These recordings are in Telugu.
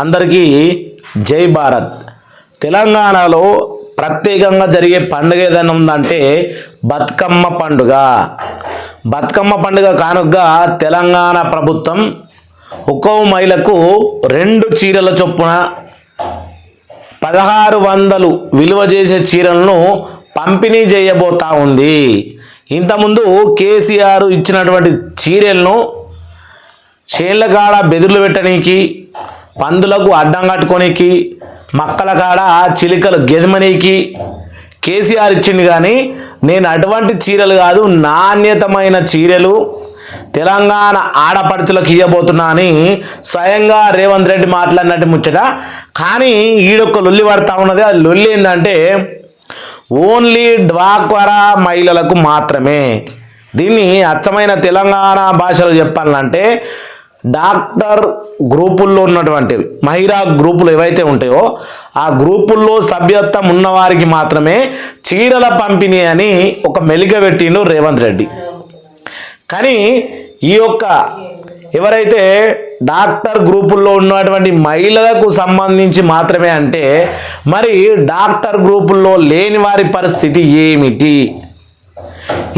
అందరికీ జై భారత్. తెలంగాణలో ప్రత్యేకంగా జరిగే పండుగ ఏదైనా ఉందంటే బతుకమ్మ పండుగ. బతుకమ్మ పండుగ కానుకగా తెలంగాణ ప్రభుత్వం ఒక్కో మహిళకు 2 చీరల చొప్పున 1600 విలువ చేసే చీరలను పంపిణీ చేయబోతా ఉంది. ఇంతకుముందు కేసీఆర్ ఇచ్చినటువంటి చీరలను చేళ్ళ కాడ బెదుర్లు పెట్టనీకి, పందులకు అడ్డం కట్టుకోనికి, మక్కల కాడ చిలికలు గెదమనీకి కేసీఆర్ ఇచ్చింది. కానీ నేను అటువంటి చీరలు కాదు, నాణ్యతమైన చీరలు తెలంగాణ ఆడపడుచులకు ఇవ్వబోతున్నా అని స్వయంగా రేవంత్ రెడ్డి మాట్లాడినట్టు ముచ్చట. కానీ ఈడొక్క లొల్లి పడతా ఉన్నది. అది లొల్లి ఏంటంటే ఓన్లీ డ్వాక్రా మహిళలకు మాత్రమే. దీన్ని అచ్చమైన తెలంగాణ భాషలో చెప్పాలంటే డాక్టర్ గ్రూపుల్లో ఉన్నటువంటి మహిళా గ్రూపులు ఏవైతే ఉంటాయో ఆ గ్రూపుల్లో సభ్యత్వం ఉన్నవారికి మాత్రమే చీరల పంపిణీ అని ఒక మెలిక పెట్టిండు రేవంత్ రెడ్డి. కానీ ఈ యొక్క ఎవరైతే డాక్టర్ గ్రూపుల్లో ఉన్నటువంటి మహిళలకు సంబంధించి మాత్రమే అంటే మరి డాక్టర్ గ్రూపుల్లో లేని వారి పరిస్థితి ఏమిటి?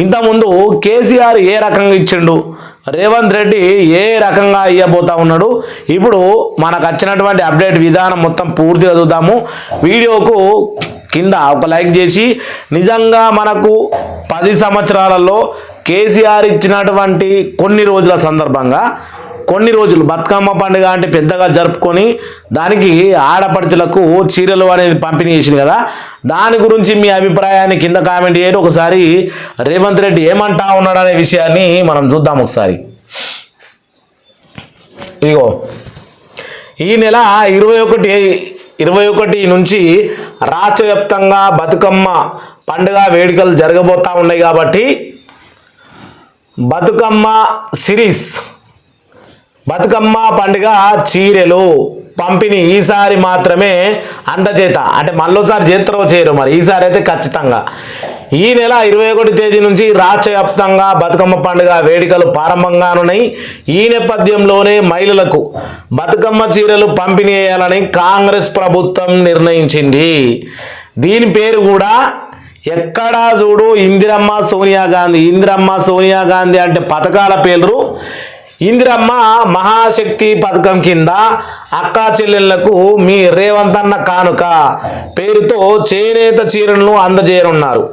ఇంతకుముందు కేసీఆర్ ఏ రకంగా ఇచ్చిండు, రేవంత్ రెడ్డి ఏ రకంగా ఇవ్వబోతా ఉన్నాడు? ఇప్పుడు మనకు వచ్చినటువంటి అప్డేట్ విధానం మొత్తం పూర్తిగా చూద్దాము. వీడియోకు కింద ఒక లైక్ చేసి నిజంగా మనకు 10 సంవత్సరాలలో కేసీఆర్ ఇచ్చినటువంటి కొన్ని రోజుల సందర్భంగా కొన్ని రోజులు బతుకమ్మ పండుగ అంటే పెద్దగా జరుపుకొని దానికి ఆడపడుచులకు చీరలు అనేది పంపిణీ చేసింది కదా, దాని గురించి మీ అభిప్రాయాన్ని కింద కామెంట్ చేయండి. ఒకసారి రేవంత్ రెడ్డి ఏమంటా ఉన్నాడు అనే విషయాన్ని మనం చూద్దాం ఒకసారి. ఇగో ఈ నెల 21 నుంచి రాష్ట్ర వ్యాప్తంగా బతుకమ్మ పండుగ వేడుకలు జరగబోతా ఉన్నాయి. కాబట్టి బతుకమ్మ సిరీస్ బతుకమ్మ పండుగ చీరలు పంపిణీ ఈసారి మాత్రమే అందచేత, అంటే మళ్ళోసారి చేస్తారో చేయరు మరి, ఈసారి అయితే ఖచ్చితంగా ఈ నెల 21 తేదీ నుంచి రాష్ట్ర వ్యాప్తంగా బతుకమ్మ పండుగ వేడుకలు ప్రారంభంగానున్నాయి. ఈ నేపథ్యంలోనే మహిళలకు బతుకమ్మ చీరలు పంపిణీ చేయాలని కాంగ్రెస్ ప్రభుత్వం నిర్ణయించింది. దీని పేరు కూడా ఎక్కడా చూడు ఇందిరమ్మ సోనియా గాంధీ. ఇందిరమ్మ సోనియా గాంధీ అంటే పథకాల పేర్లు. ఇందిరమ్మ మహాశక్తి పథకం కింద అక్కా చెల్లెళ్లకు మీ రేవంత్ అన్న కానుక పేరుతో చేనేత చీరలను అందజేయనున్నారు.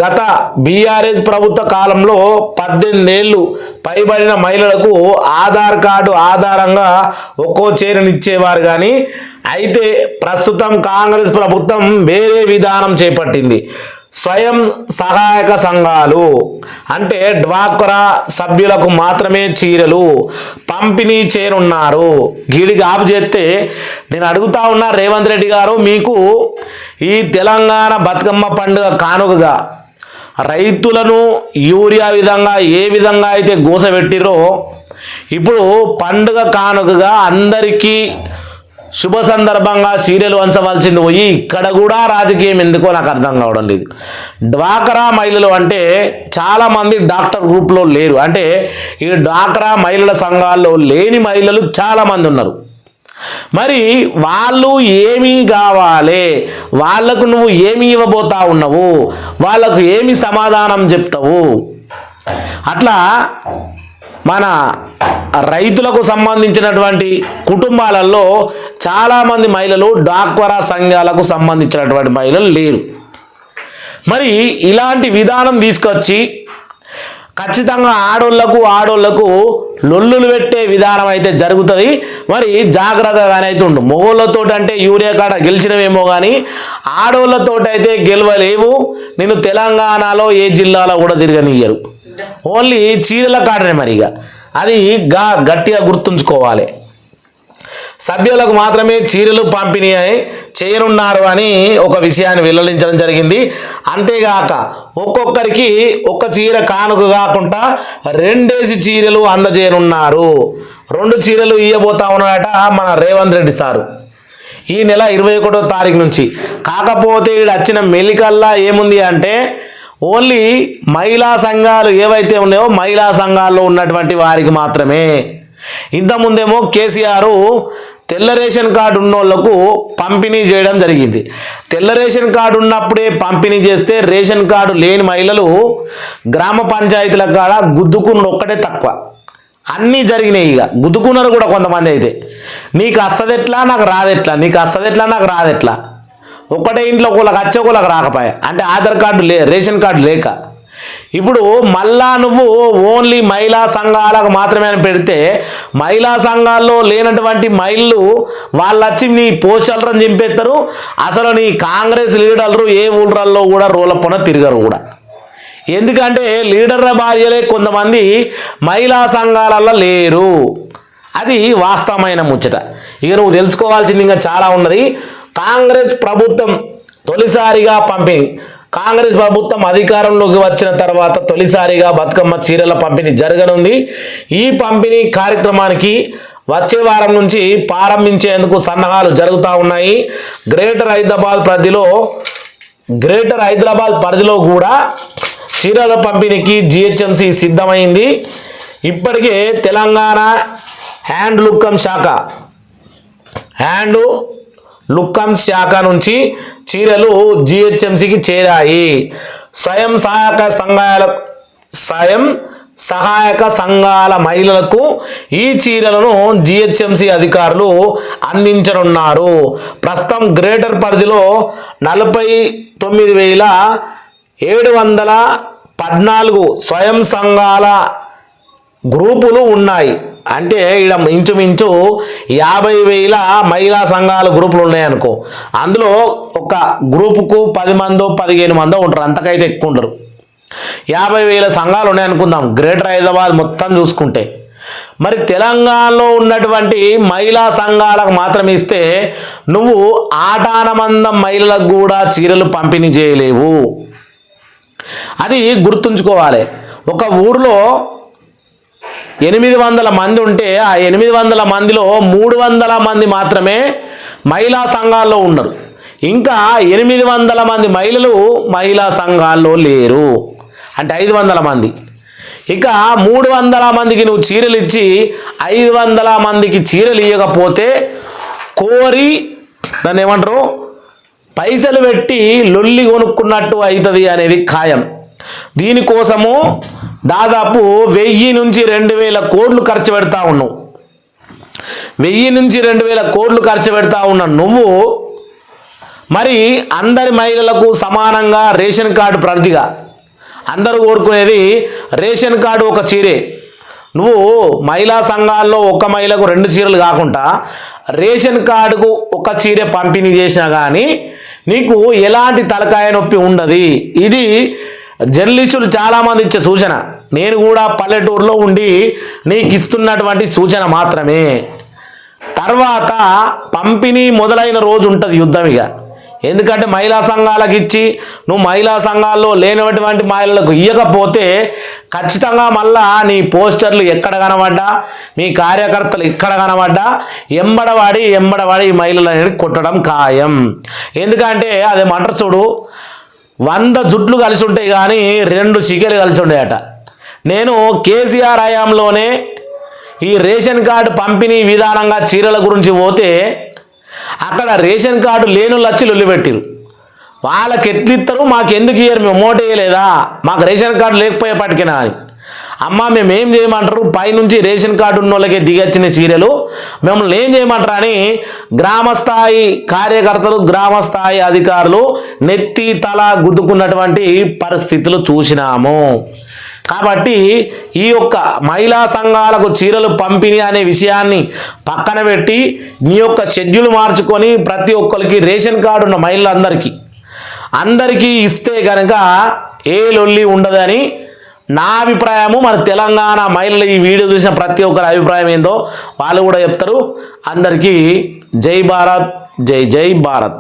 గత బీఆర్ఎస్ ప్రభుత్వ కాలంలో 18 ఏళ్ళు పైబడిన మహిళలకు ఆధార్ కార్డు ఆధారంగా ఒక్కో చీరనిచ్చేవారు. కానీ అయితే ప్రస్తుతం కాంగ్రెస్ ప్రభుత్వం వేరే విధానం చేపట్టింది. స్వయం సహాయక సంఘాలు అంటే డ్వాక్రా సభ్యులకు మాత్రమే చీరలు పంపిణీ చేయనున్నారు. గీడికి ఆపు చేస్తే నేను అడుగుతా ఉన్నా రేవంత్ రెడ్డి గారు, మీకు ఈ తెలంగాణ బతుకమ్మ పండుగ కానుకగా రైతులను యూరియా విధంగా ఏ విధంగా అయితే గోసపెట్టిరో ఇప్పుడు పండుగ కానుకగా అందరికీ శుభ సందర్భంగా చీరలు వంచవలసింది పోయి ఇక్కడ కూడా రాజకీయం ఎందుకో నాకు అర్థం కావడం లేదు. డ్వాక్రా మహిళలు అంటే చాలామంది డాక్టర్ గ్రూప్లో లేరు, అంటే ఈ డ్వాక్రా మహిళల సంఘాల్లో లేని మహిళలు చాలామంది ఉన్నారు. మరి వాళ్ళు ఏమి కావాలి, వాళ్ళకు నువ్వు ఏమి ఇవ్వబోతా ఉన్నావు, వాళ్ళకు ఏమి సమాధానం చెప్తావు? అట్లా మన రైతులకు సంబంధించినటువంటి కుటుంబాలలో చాలామంది మహిళలు డ్వాక్రా సంఘాలకు సంబంధించినటువంటి మహిళలు లేరు. మరి ఇలాంటి విధానం తీసుకొచ్చి ఖచ్చితంగా ఆడోళ్లకు లొల్లులు పెట్టే విధానం అయితే జరుగుతుంది. మరి జాగ్రత్తగానే అయితే ఉండు. మొగోళ్ళతో అంటే యూరియా కాడ గెలిచినవేమో కానీ ఆడోళ్ళతో అయితే గెలవలేవు. నేను తెలంగాణలో ఏ జిల్లాలో కూడా తిరగనియ్యరు. ఓన్లీ చీరల కాడనే. మరి ఇక అది గట్టిగా గుర్తుంచుకోవాలి. సభ్యులకు మాత్రమే చీరలు పంపిణీ చేయనున్నారు అని ఒక విషయాన్ని వెల్లడించడం జరిగింది. అంతేగాక ఒక్కొక్కరికి ఒక చీర కానుక కాకుండా 2 చీరలు అందజేయనున్నారు. 2 చీరలు ఇవ్వబోతా ఉన్నాడట మన రేవంత్ రెడ్డి సారు ఈ నెల 21వ తారీఖు నుంచి. కాకపోతే ఇక్కడ వచ్చిన మెలికల్లా ఏముంది అంటే ఓన్లీ మహిళా సంఘాలు ఏవైతే ఉన్నాయో మహిళా సంఘాల్లో ఉన్నటువంటి వారికి మాత్రమే. ఇంతకుముందేమో కేసీఆర్ తెల్ల రేషన్ కార్డు ఉన్నోళ్లకు పంపిణీ చేయడం జరిగింది. తెల్ల రేషన్ కార్డు ఉన్నప్పుడే పంపిణీ చేస్తే రేషన్ కార్డు లేని మహిళలు గ్రామ పంచాయతీల కాడ గుద్దుకున్న ఒక్కటే తక్కువ, అన్నీ జరిగినాయి. ఇక గుద్దుకున్నారు కూడా కొంతమంది. అయితే నీకు వస్తదెట్లా నాకు రాదెట్లా, నీకు వస్తదెట్లా నాకు రాదెట్లా, ఒకటే ఇంట్లో ఒకళ్ళకి వచ్చే ఒకళ్ళకి రాకపోయా, అంటే ఆధార్ కార్డు రేషన్ కార్డు లేక. ఇప్పుడు మళ్ళా నువ్వు ఓన్లీ మహిళా సంఘాలకు మాత్రమే అని పెడితే మహిళా సంఘాల్లో లేనటువంటి మహిళలు వాళ్ళు వచ్చి నీ పోస్టర్లను చింపేస్తారు. అసలు నీ కాంగ్రెస్ లీడర్లు ఏ ఊళ్ళల్లో కూడా రోలపొన తిరగరు కూడా. ఎందుకంటే లీడర్ల భార్యలే కొంతమంది మహిళా సంఘాలలో లేరు. అది వాస్తవమైన ముచ్చట. ఇక నువ్వు తెలుసుకోవాల్సింది ఇంకా చాలా ఉన్నది. కాంగ్రెస్ ప్రభుత్వం తొలిసారిగా కాంగ్రెస్ ప్రభుత్వం అధికారంలోకి వచ్చిన తర్వాత తొలిసారిగా బతుకమ్మ చీరల పంపిణీ జరగనుంది. ఈ పంపిణీ కార్యక్రమానికి వచ్చే వారం నుంచి ప్రారంభించేందుకు సన్నాహాలు జరుగుతూ ఉన్నాయి. గ్రేటర్ హైదరాబాద్ పరిధిలో కూడా చీరల పంపిణీకి జిహెచ్ఎంసి సిద్ధమైంది. ఇప్పటికే తెలంగాణ హ్యాండ్ లుక్కం శాఖ నుంచి చీరలు జిహెచ్ఎంసికి చేరాయి. స్వయం సహాయక సంఘాల మహిళలకు ఈ చీరలను జిహెచ్ఎంసి అధికారులు అందించనున్నారు. ప్రస్తుతం గ్రేటర్ పరిధిలో 49,714 స్వయం సంఘాల గ్రూపులు ఉన్నాయి. అంటే ఇక్కడ ఇంచుమించు 50,000 మహిళా సంఘాల గ్రూపులు ఉన్నాయనుకో. అందులో ఒక గ్రూపుకు 10 మందో 15 మందో ఉంటారు, అంతకైతే ఎక్కువ ఉండరు. 50,000 సంఘాలు ఉన్నాయనుకుందాం గ్రేటర్ హైదరాబాద్ మొత్తం చూసుకుంటే. మరి తెలంగాణలో ఉన్నటువంటి మహిళా సంఘాలకు మాత్రం ఇస్తే నువ్వు ఆటానమందం మహిళలకు కూడా చీరలు పంపిణీ చేయలేవు. అది గుర్తుంచుకోవాలి. ఒక ఊరిలో 800 మంది ఉంటే ఆ 800 మందిలో 300 మంది మాత్రమే మహిళా సంఘాల్లో ఉన్నారు. ఇంకా 800 మంది మహిళలు మహిళా సంఘాల్లో లేరు, అంటే 500 మంది. ఇక 300 మందికి నువ్వు చీరలు ఇచ్చి 500 మందికి చీరలు ఇవ్వకపోతే కోరి దాన్ని ఏమంటారు పైసలు పెట్టి లొల్లి కొనుక్కున్నట్టు అవుతుంది అనేది ఖాయం. దీనికోసము దాదాపు 1000 నుంచి 2000 కోట్లు ఖర్చు పెడతా ఉన్నావు. 1000 నుంచి 2000 కోట్లు ఖర్చు పెడతా ఉన్నావు నువ్వు. మరి అందరి మహిళలకు సమానంగా రేషన్ కార్డు పరిధిగా అందరూ కోరుకునేది రేషన్ కార్డు ఒక చీరే. నువ్వు మహిళా సంఘాల్లో ఒక మహిళకు 2 చీరలు కాకుండా రేషన్ కార్డుకు ఒక చీరే పంపిణీ చేసినా కానీ నీకు ఎలాంటి తలకాయ నొప్పి ఉండదు. ఇది జర్నలిస్టులు చాలామంది ఇచ్చే సూచన. నేను కూడా పల్లెటూరులో ఉండి నీకు ఇస్తున్నటువంటి సూచన మాత్రమే. తర్వాత పంపిణీ మొదలైన రోజు ఉంటుంది యుద్ధం. ఇక ఎందుకంటే మహిళా సంఘాలకు ఇచ్చి నువ్వు మహిళా సంఘాల్లో లేనటువంటి మహిళలకు ఇవ్వకపోతే ఖచ్చితంగా మళ్ళా నీ పోస్టర్లు ఎక్కడ కనబడ్డా మీ కార్యకర్తలు ఎక్కడ కనబడ్డా ఎంబడవాడి ఈ మహిళలని కొట్టడం ఖాయం. ఎందుకంటే అదే మంట చూడు, 100 జుట్లు కలిసి ఉంటాయి కానీ 2 సిగలు కలిసి ఉంటాయట. నేను కేసీఆర్ హయాంలోనే ఈ రేషన్ కార్డు పంపిణీ విధానంగా చీరల గురించి పోతే అక్కడ రేషన్ కార్డు లేని లచ్చి లొల్లి పెట్టిరు. వాళ్ళకి ఎట్లిస్తారు, మాకు ఎందుకు ఇయ్యరు, మేము మోట వేయలేదా, మాకు రేషన్ కార్డు లేకపోయేపటికినా అని. అమ్మ మేము ఏం చేయమంటారు, పైనుంచి రేషన్ కార్డు ఉన్న వాళ్ళకే దిగొచ్చిన చీరలు మిమ్మల్ని ఏం చేయమంటారు అని గ్రామస్థాయి కార్యకర్తలు గ్రామస్థాయి అధికారులు నెత్తి తల గుద్దుకున్నటువంటి పరిస్థితులు చూసినాము. కాబట్టి ఈ యొక్క మహిళా సంఘాలకు చీరలు పంపిణీ అనే విషయాన్ని పక్కన పెట్టి నీ యొక్క షెడ్యూల్ మార్చుకొని ప్రతి ఒక్కరికి రేషన్ కార్డు ఉన్న మహిళలందరికీ ఇస్తే కనుక ఏ లొల్లి ఉండదని నా అభిప్రాయము. మరి తెలంగాణ మహిళలు ఈ వీడియో చూసిన ప్రతి ఒక్కరి అభిప్రాయం ఏందో వాళ్ళు కూడా చెప్తారు. అందరికీ జై భారత్, జై జై భారత్.